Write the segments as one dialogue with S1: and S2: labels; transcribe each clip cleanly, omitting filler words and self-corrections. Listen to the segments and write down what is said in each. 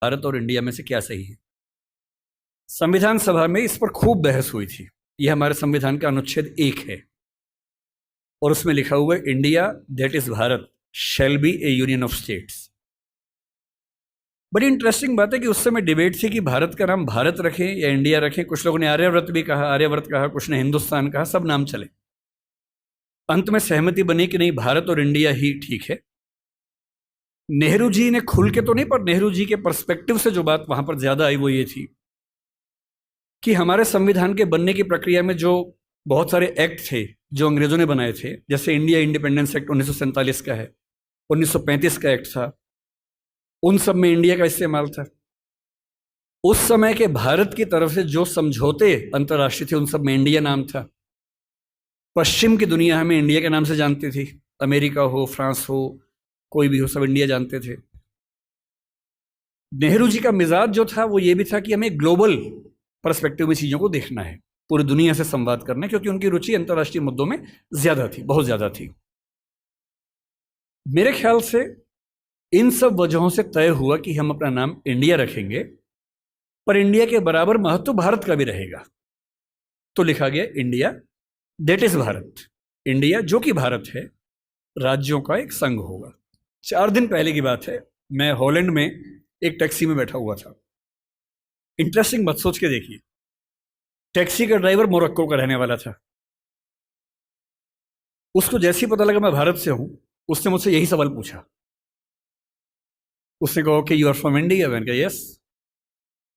S1: भारत और इंडिया में से क्या सही है। संविधान सभा में इस पर खूब बहस हुई थी। यह हमारे संविधान का अनुच्छेद 1 है और उसमें लिखा हुआ है, India that is Bharat shall be A union of states. बड़ी इंटरेस्टिंग बात है कि उस समय डिबेट थी कि भारत का नाम भारत रखें या इंडिया रखें। कुछ लोगों ने आर्यव्रत भी कहा, आर्यव्रत कहा, कुछ ने हिंदुस्तान कहा, सब नाम चले। अंत में सहमति बनी कि नहीं, भारत और इंडिया ही ठीक है। नेहरू जी ने खुल के तो नहीं, पर नेहरू जी के पर्सपेक्टिव से जो बात वहां पर ज्यादा आई वो ये थी कि हमारे संविधान के बनने की प्रक्रिया में जो बहुत सारे एक्ट थे जो अंग्रेजों ने बनाए थे, जैसे इंडिया इंडिपेंडेंस एक्ट 1947 का है, 1935 का एक्ट था, उन सब में इंडिया का इस्तेमाल था। उस समय के भारत की तरफ से जो समझौते अंतर्राष्ट्रीय थे उन सब में इंडिया नाम था। पश्चिम की दुनिया हमें इंडिया के नाम से जानती थी, अमेरिका हो, फ्रांस हो, कोई भी हो, सब इंडिया जानते थे। नेहरू जी का मिजाज जो था वो ये भी था कि हमें ग्लोबल पर्सपेक्टिव में चीजों को देखना है, पूरी दुनिया से संवाद करना है, क्योंकि उनकी रुचि अंतर्राष्ट्रीय मुद्दों में ज्यादा थी, बहुत ज्यादा थी। मेरे ख्याल से इन सब वजहों से तय हुआ कि हम अपना नाम इंडिया रखेंगे, पर इंडिया के बराबर महत्व भारत का भी रहेगा। तो लिखा गया India that is Bharat. India जो कि भारत है, राज्यों का एक संघ होगा। 4 दिन पहले की बात है, मैं हॉलैंड में एक टैक्सी में बैठा हुआ था। इंटरेस्टिंग मत सोच के देखिए, टैक्सी का ड्राइवर मोरक्को का रहने वाला था। उसको जैसे ही पता लगा मैं भारत से हूं, उसने मुझसे यही सवाल पूछा। उसने कहा कि यू आर फ्रॉम इंडिया? मैंने कहा yes.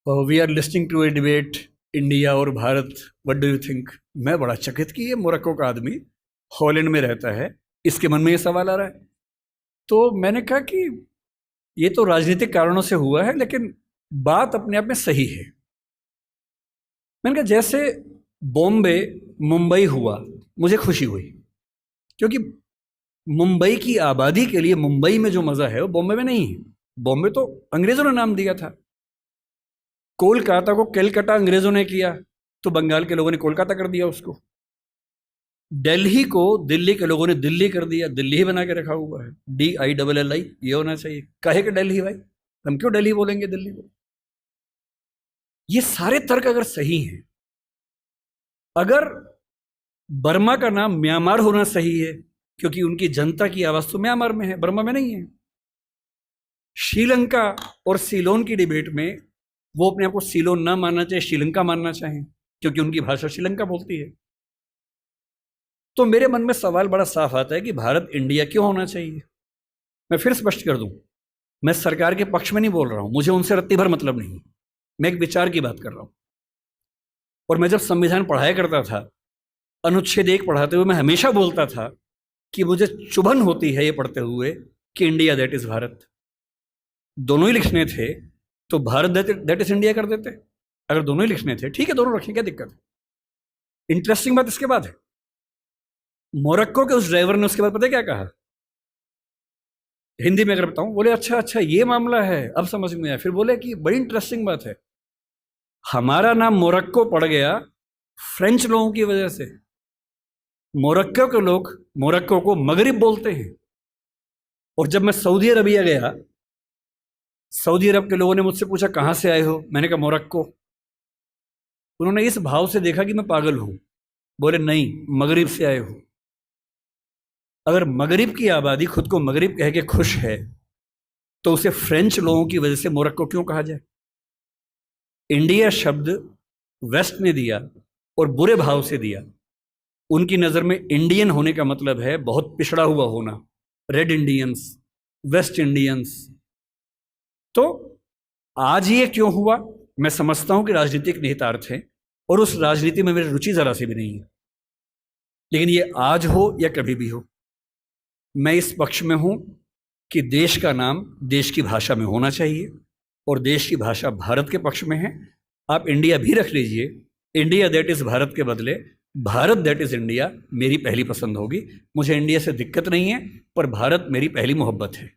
S1: We are listening to a debate India और Bharat, what do you think? मैं बड़ा चकित कि ये मोरक्को का आदमी हॉलैंड में रहता है, इसके मन में ये सवाल आ रहा है। तो मैंने कहा कि ये तो राजनीतिक कारणों से हुआ है, लेकिन बात अपने आप में सही है। मैंने कहा जैसे बॉम्बे मुंबई हुआ, मुझे खुशी हुई, क्योंकि मुंबई की आबादी के लिए मुंबई में जो मजा है वो बॉम्बे में नहीं है। बॉम्बे तो अंग्रेजों ने नाम दिया था। कोलकाता को कैलकाटा अंग्रेजों ने किया, तो बंगाल के लोगों ने कोलकाता कर दिया उसको। दिल्ली को दिल्ली के लोगों ने दिल्ली कर दिया, दिल्ली ही बना के रखा हुआ है, DILLI, ये होना चाहिए। काहे के दिल्ली भाई, हम क्यों दिल्ली बोलेंगे दिल्ली को? ये सारे तर्क अगर सही हैं, अगर बर्मा का नाम म्यांमार होना सही है क्योंकि उनकी जनता की आवाज तो म्यांमार में है, बर्मा में नहीं है। श्रीलंका और सीलोन की डिबेट में वो अपने आप को सीलोन ना मानना चाहे, श्रीलंका मानना चाहें, क्योंकि उनकी भाषा श्रीलंका बोलती है। तो मेरे मन में सवाल बड़ा साफ आता है कि भारत इंडिया क्यों होना चाहिए। मैं फिर स्पष्ट कर दूं, मैं सरकार के पक्ष में नहीं बोल रहा हूं, मुझे उनसे रत्ती भर मतलब नहीं, मैं एक विचार की बात कर रहा हूं। और मैं जब संविधान पढ़ाया करता था, अनुच्छेद 1 पढ़ाते हुए मैं हमेशा बोलता था कि मुझे चुभन होती है ये पढ़ते हुए कि इंडिया दैट इज भारत। दोनों ही लिखने थे तो भारत दैट इज इंडिया कर देते। अगर दोनों ही लिखने थे, ठीक है, दोनों रखें, क्या दिक्कत है। इंटरेस्टिंग बात इसके बाद है, मोरक्को के उस ड्राइवर ने उसके बाद पता है क्या कहा, हिंदी में अगर बताऊं, बोले अच्छा अच्छा ये मामला है, अब समझ में आया। फिर बोले कि बड़ी इंटरेस्टिंग बात है, हमारा नाम मोरक्को पड़ गया फ्रेंच लोगों की वजह से। मोरक्को के लोग मोरक्को को मगरिब बोलते हैं। और जब मैं सऊदी अरबिया गया, सऊदी अरब के लोगों ने मुझसे पूछा कहां से आए हो, मैंने कहा मोरक्को। उन्होंने इस भाव से देखा कि मैं पागल हूं, बोले नहीं, मगरिब से आए हो। अगर मगरिब की आबादी खुद को मगरिब कह के खुश है, तो उसे फ्रेंच लोगों की वजह से मोरक्को क्यों कहा जाए? इंडिया शब्द वेस्ट ने दिया और बुरे भाव से दिया। उनकी नजर में इंडियन होने का मतलब है बहुत पिछड़ा हुआ होना, रेड इंडियंस, वेस्ट इंडियंस। तो आज ये क्यों हुआ? मैं समझता हूं कि राजनीतिक निहितार्थ है और उस राजनीति में मेरी रुचि जरा सी भी नहीं है, लेकिन ये आज हो या कभी भी हो, मैं इस पक्ष में हूं कि देश का नाम देश की भाषा में होना चाहिए और देश की भाषा भारत के पक्ष में है। आप इंडिया भी रख लीजिए, इंडिया दैट इज भारत के बदले भारत दैट इज इंडिया मेरी पहली पसंद होगी। मुझे इंडिया से दिक्कत नहीं है, पर भारत मेरी पहली मोहब्बत है।